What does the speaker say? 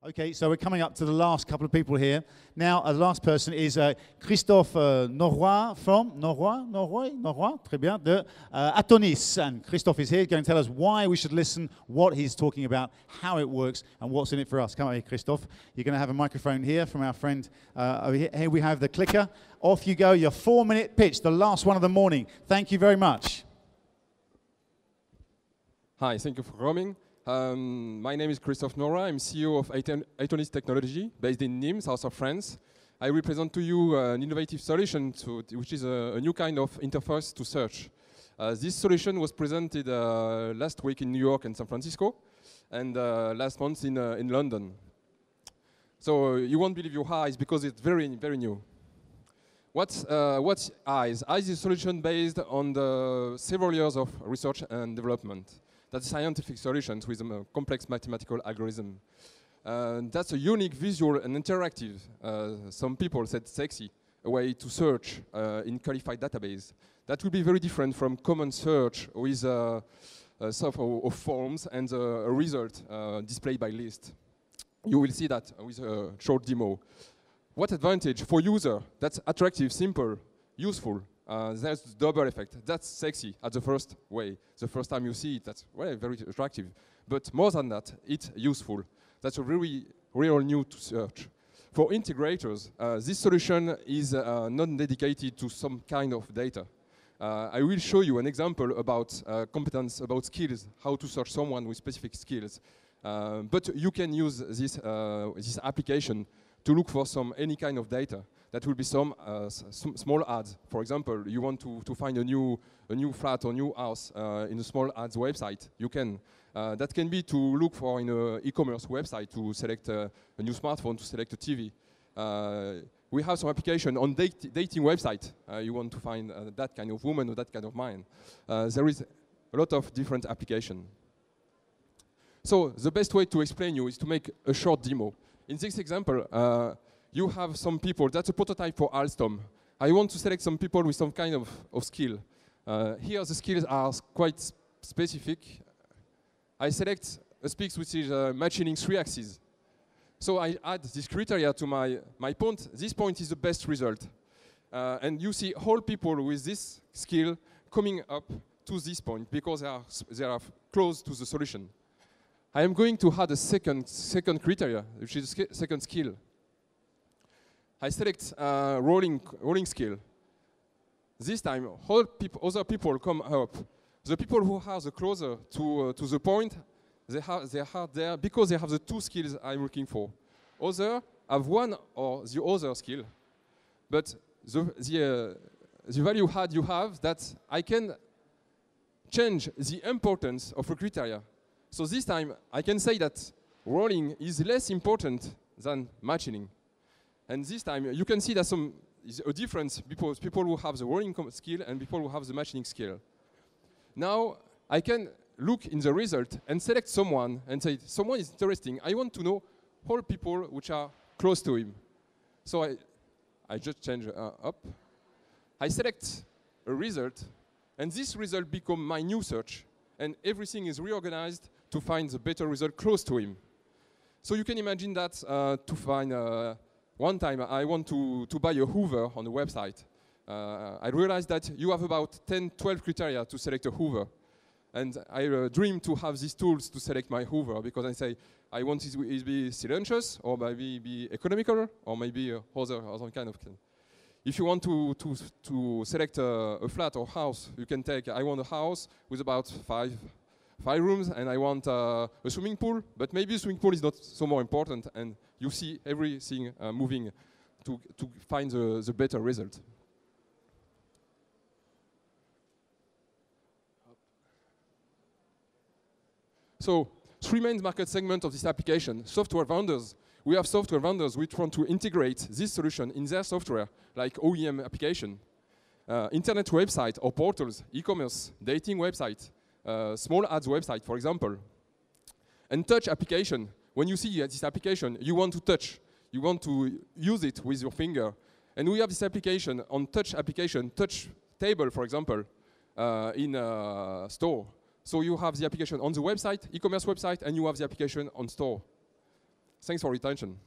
Okay, so we're coming up to the last couple of people here. Now, the last person is Christophe Nauroy from Nauroy, très bien, de Atonis. And Christophe is here going to tell us why we should listen, what he's talking about, how it works, and what's in it for us. Come on here, Christophe. You're going to have a microphone here from our friend over here. Here we have the clicker. Off you go, your 4-minute pitch, the last one of the morning. Thank you very much. Hi, thank you for coming. My name is Christophe Nauroy. I'm CEO of Atonis Technology, based in Nîmes, south of France. I represent to you an innovative solution, which is a new kind of interface to search. This solution was presented last week in New York and San Francisco, and last month in London. So you won't believe your eyes because it's very, very new. What's IDATE? IDATE is a solution based on the several years of research and development. That's scientific solutions with a complex mathematical algorithm. That's a unique visual and interactive, some people said sexy, a way to search in qualified database. That will be very different from common search with a set of forms and a result displayed by list. You will see that with a short demo. What advantage for user? That's attractive, simple, useful. There's double effect. That's sexy at the first way. The first time you see it, that's very attractive. But more than that, it's useful. That's a really real new to search. For integrators, this solution is not dedicated to some kind of data. I will show you an example about competence, about skills, how to search someone with specific skills. But you can use this application to look for any kind of data. That will be some small ads. For example, you want to find a new flat or new house in a small ads website. You can. That can be to look for in an e-commerce website to select a new smartphone, to select a TV. We have some application on dating website. You want to find that kind of woman or that kind of man. There is a lot of different applications. So the best way to explain you is to make a short demo. In this example, you have some people, that's a prototype for Alstom. I want to select some people with some kind of skill. Here the skills are quite specific. I select a specs which is matching 3 axes. So I add this criteria to my point. This point is the best result. And you see all people with this skill coming up to this point because they are close to the solution. I am going to add a second criteria, which is second skill. I select rolling skill. This time, other people come up. The people who are the closer to the point, they are there because they have the 2 skills I'm looking for. Others have one or the other skill, but the value add you have that I can change the importance of a criteria. So this time, I can say that rolling is less important than matching. And this time, you can see that is a difference between people who have the rolling skill and people who have the matching skill. Now, I can look in the result and select someone and say, someone is interesting. I want to know all people which are close to him. So I just change up. I select a result, and this result becomes my new search. And everything is reorganized to find the better result close to him. So you can imagine that to find one time I want to buy a Hoover on a website. I realized that you have about 10, 12 criteria to select a Hoover. And I dream to have these tools to select my Hoover because I say, I want it to be silencious, or maybe be economical, or maybe other kind of thing. If you want to select a flat or house, you can take, I want a house with about 5 rooms, and I want a swimming pool, but maybe a swimming pool is not so more important, and you see everything moving to find the better result. So, 3 main market segments of this application. Software vendors. We have software vendors which want to integrate this solution in their software, like OEM application. Internet website or portals, e-commerce, dating website, small ads website, for example. And touch application. When you see this application, you want to touch. You want to use it with your finger. And we have this application on touch application, touch table, for example, in a store. So you have the application on the website, e-commerce website, and you have the application on store. Thanks for your attention.